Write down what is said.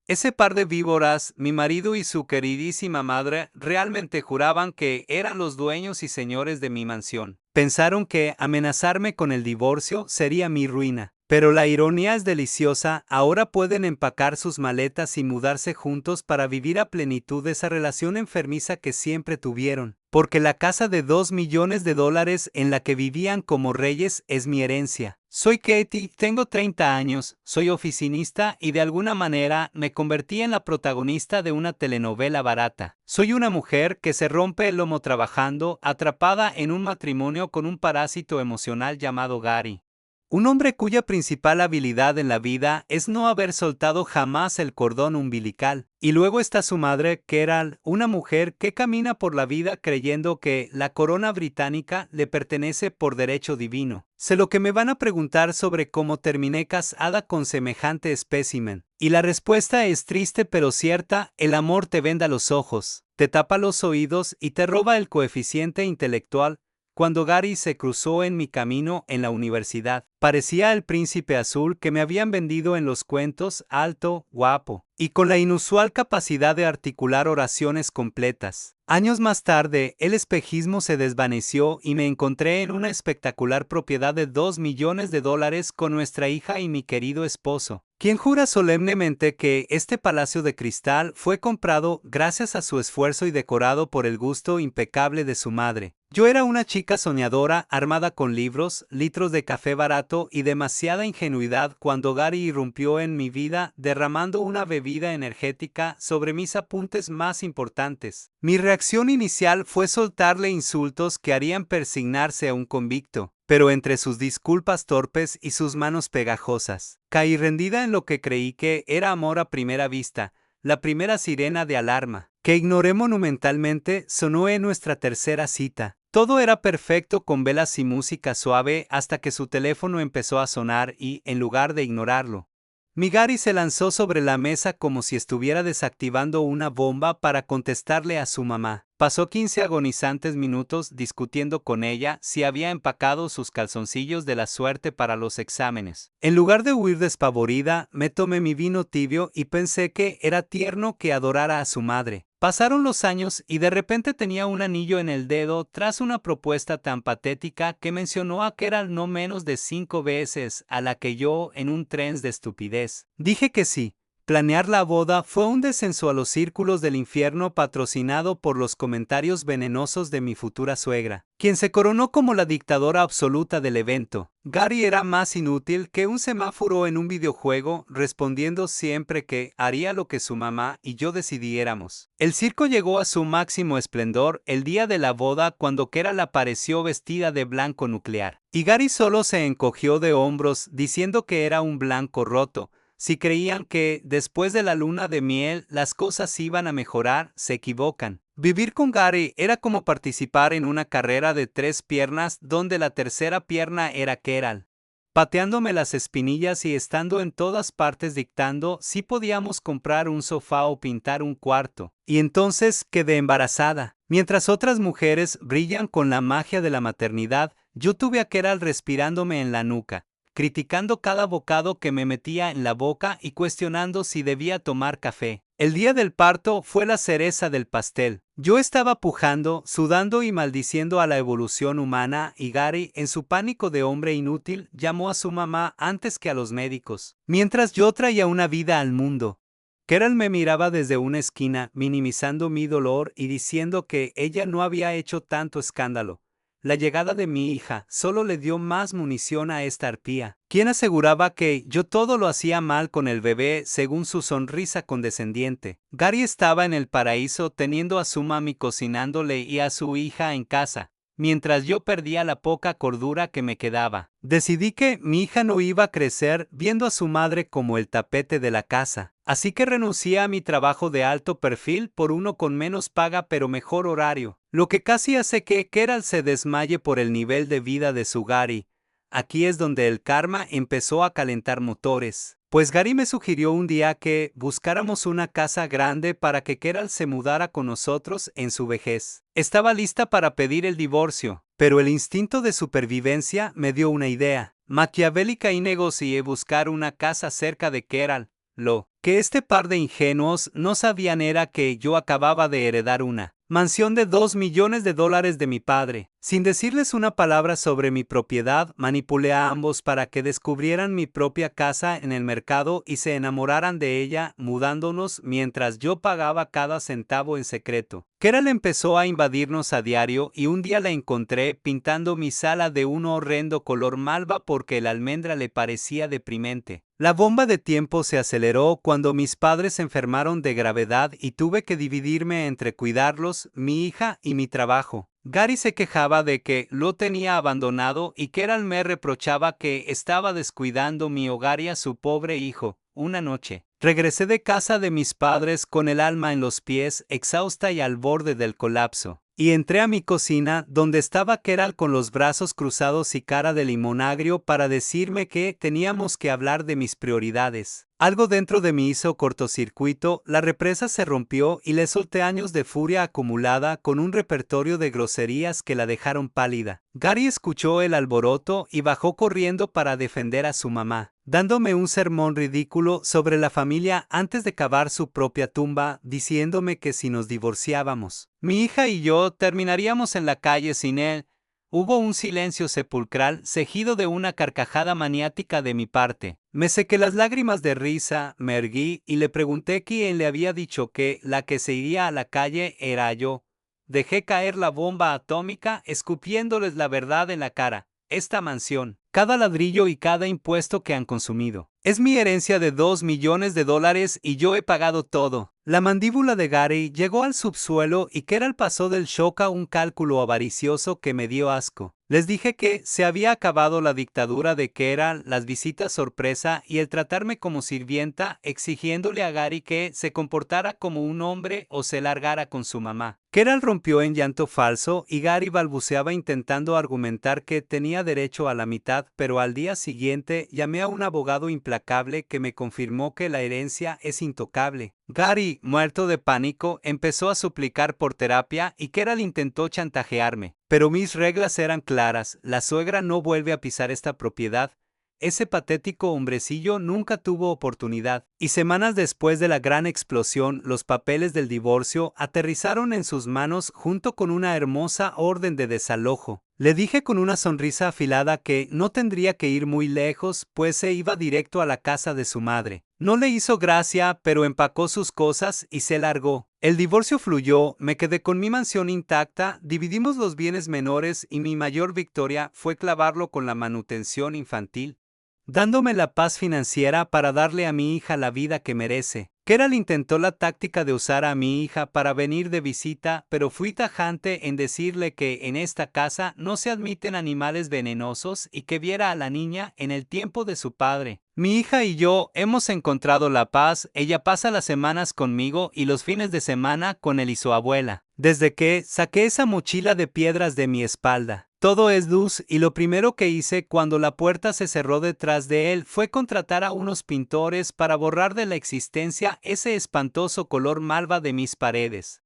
Ese par de víboras, mi marido y su queridísima madre, realmente juraban que eran los dueños y señores de mi mansión. Pensaron que amenazarme con el divorcio sería mi ruina. Pero la ironía es deliciosa, ahora pueden empacar sus maletas y mudarse juntos para vivir a plenitud esa relación enfermiza que siempre tuvieron. Porque la casa de $2 millones en la que vivían como reyes es mi herencia. Soy Katie, tengo 30 años, soy oficinista y de alguna manera me convertí en la protagonista de una telenovela barata. Soy una mujer que se rompe el lomo trabajando, atrapada en un matrimonio con un parásito emocional llamado Gary. Un hombre cuya principal habilidad en la vida es no haber soltado jamás el cordón umbilical. Y luego está su madre, Carol, una mujer que camina por la vida creyendo que la corona británica le pertenece por derecho divino. Sé lo que me van a preguntar sobre cómo terminé casada con semejante espécimen. Y la respuesta es triste pero cierta: el amor te venda los ojos, te tapa los oídos y te roba el coeficiente intelectual. Cuando Gary se cruzó en mi camino en la universidad, parecía el príncipe azul que me habían vendido en los cuentos, alto, guapo, y con la inusual capacidad de articular oraciones completas. Años más tarde, el espejismo se desvaneció y me encontré en una espectacular propiedad de $2 millones con nuestra hija y mi querido esposo, quien jura solemnemente que este palacio de cristal fue comprado gracias a su esfuerzo y decorado por el gusto impecable de su madre. Yo era una chica soñadora, armada con libros, litros de café barato y demasiada ingenuidad cuando Gary irrumpió en mi vida derramando una bebida energética sobre mis apuntes más importantes. Mi reacción inicial fue soltarle insultos que harían persignarse a un convicto, pero entre sus disculpas torpes y sus manos pegajosas, caí rendida en lo que creí que era amor a primera vista. La primera sirena de alarma, que ignoré monumentalmente, sonó en nuestra tercera cita. Todo era perfecto con velas y música suave hasta que su teléfono empezó a sonar y, en lugar de ignorarlo, mi Gary se lanzó sobre la mesa como si estuviera desactivando una bomba para contestarle a su mamá. Pasó 15 agonizantes minutos discutiendo con ella si había empacado sus calzoncillos de la suerte para los exámenes. En lugar de huir despavorida, me tomé mi vino tibio y pensé que era tierno que adorara a su madre. Pasaron los años y de repente tenía un anillo en el dedo tras una propuesta tan patética que mencionó a Carol no menos de 5 veces, a la que yo, en un tren de estupidez, dije que sí. Planear la boda fue un descenso a los círculos del infierno patrocinado por los comentarios venenosos de mi futura suegra, quien se coronó como la dictadora absoluta del evento. Gary era más inútil que un semáforo en un videojuego, respondiendo siempre que haría lo que su mamá y yo decidiéramos. El circo llegó a su máximo esplendor el día de la boda cuando Carol apareció vestida de blanco nuclear. Y Gary solo se encogió de hombros diciendo que era un blanco roto. Si creían que, después de la luna de miel, las cosas iban a mejorar, se equivocan. Vivir con Gary era como participar en una carrera de 3 piernas donde la tercera pierna era Carol, pateándome las espinillas y estando en todas partes dictando si podíamos comprar un sofá o pintar un cuarto. Y entonces quedé embarazada. Mientras otras mujeres brillan con la magia de la maternidad, yo tuve a Carol respirándome en la nuca, criticando cada bocado que me metía en la boca y cuestionando si debía tomar café. El día del parto fue la cereza del pastel. Yo estaba pujando, sudando y maldiciendo a la evolución humana, y Gary, en su pánico de hombre inútil, llamó a su mamá antes que a los médicos, mientras yo traía una vida al mundo. Carol me miraba desde una esquina, minimizando mi dolor y diciendo que ella no había hecho tanto escándalo. La llegada de mi hija solo le dio más munición a esta arpía, quien aseguraba que yo todo lo hacía mal con el bebé según su sonrisa condescendiente. Gary estaba en el paraíso teniendo a su mami cocinándole y a su hija en casa, mientras yo perdía la poca cordura que me quedaba. Decidí que mi hija no iba a crecer viendo a su madre como el tapete de la casa, así que renuncié a mi trabajo de alto perfil por uno con menos paga pero mejor horario, lo que casi hace que Carol se desmaye por el nivel de vida de su Gary. Aquí es donde el karma empezó a calentar motores, pues Gary me sugirió un día que buscáramos una casa grande para que Carol se mudara con nosotros en su vejez. Estaba lista para pedir el divorcio, pero el instinto de supervivencia me dio una idea maquiavélica y negocié buscar una casa cerca de Carol, Lo que este par de ingenuos no sabían era que yo acababa de heredar una mansión de $2 millones de mi padre. Sin decirles una palabra sobre mi propiedad, manipulé a ambos para que descubrieran mi propia casa en el mercado y se enamoraran de ella, mudándonos mientras yo pagaba cada centavo en secreto. Keral empezó a invadirnos a diario y un día la encontré pintando mi sala de un horrendo color malva porque la almendra le parecía deprimente. La bomba de tiempo se aceleró cuando mis padres se enfermaron de gravedad y tuve que dividirme entre cuidarlos, mi hija y mi trabajo. Gary se quejaba de que lo tenía abandonado y Keral me reprochaba que estaba descuidando mi hogar y a su pobre hijo. Una noche, regresé de casa de mis padres con el alma en los pies, exhausta y al borde del colapso. Y entré a mi cocina, donde estaba Keral con los brazos cruzados y cara de limón agrio para decirme que teníamos que hablar de mis prioridades. Algo dentro de mí hizo cortocircuito, la represa se rompió y le solté años de furia acumulada con un repertorio de groserías que la dejaron pálida. Gary escuchó el alboroto y bajó corriendo para defender a su mamá, dándome un sermón ridículo sobre la familia antes de cavar su propia tumba, diciéndome que si nos divorciábamos, mi hija y yo terminaríamos en la calle sin él. Hubo un silencio sepulcral, seguido de una carcajada maniática de mi parte. Me sequé las lágrimas de risa, me erguí y le pregunté quién le había dicho que la que se iría a la calle era yo. Dejé caer la bomba atómica, escupiéndoles la verdad en la cara. Esta mansión, cada ladrillo y cada impuesto que han consumido, es mi herencia de $2 millones y yo he pagado todo. La mandíbula de Gary llegó al subsuelo y Keral pasó del shock a un cálculo avaricioso que me dio asco. Les dije que se había acabado la dictadura de Keral, las visitas sorpresa y el tratarme como sirvienta, exigiéndole a Gary que se comportara como un hombre o se largara con su mamá. Keral rompió en llanto falso y Gary balbuceaba intentando argumentar que tenía derecho a la mitad, pero al día siguiente llamé a un abogado implacable que me confirmó que la herencia es intocable. Gary, muerto de pánico, empezó a suplicar por terapia y Keral intentó chantajearme. Pero mis reglas eran claras, la suegra no vuelve a pisar esta propiedad. Ese patético hombrecillo nunca tuvo oportunidad, y semanas después de la gran explosión, los papeles del divorcio aterrizaron en sus manos junto con una hermosa orden de desalojo. Le dije con una sonrisa afilada que no tendría que ir muy lejos, pues se iba directo a la casa de su madre. No le hizo gracia, pero empacó sus cosas y se largó. El divorcio fluyó, me quedé con mi mansión intacta, dividimos los bienes menores y mi mayor victoria fue clavarlo con la manutención infantil, dándome la paz financiera para darle a mi hija la vida que merece. Keral intentó la táctica de usar a mi hija para venir de visita, pero fui tajante en decirle que en esta casa no se admiten animales venenosos y que viera a la niña en el tiempo de su padre. Mi hija y yo hemos encontrado la paz, ella pasa las semanas conmigo y los fines de semana con él y su abuela. Desde que saqué esa mochila de piedras de mi espalda, todo es luz y lo primero que hice cuando la puerta se cerró detrás de él fue contratar a unos pintores para borrar de la existencia ese espantoso color malva de mis paredes.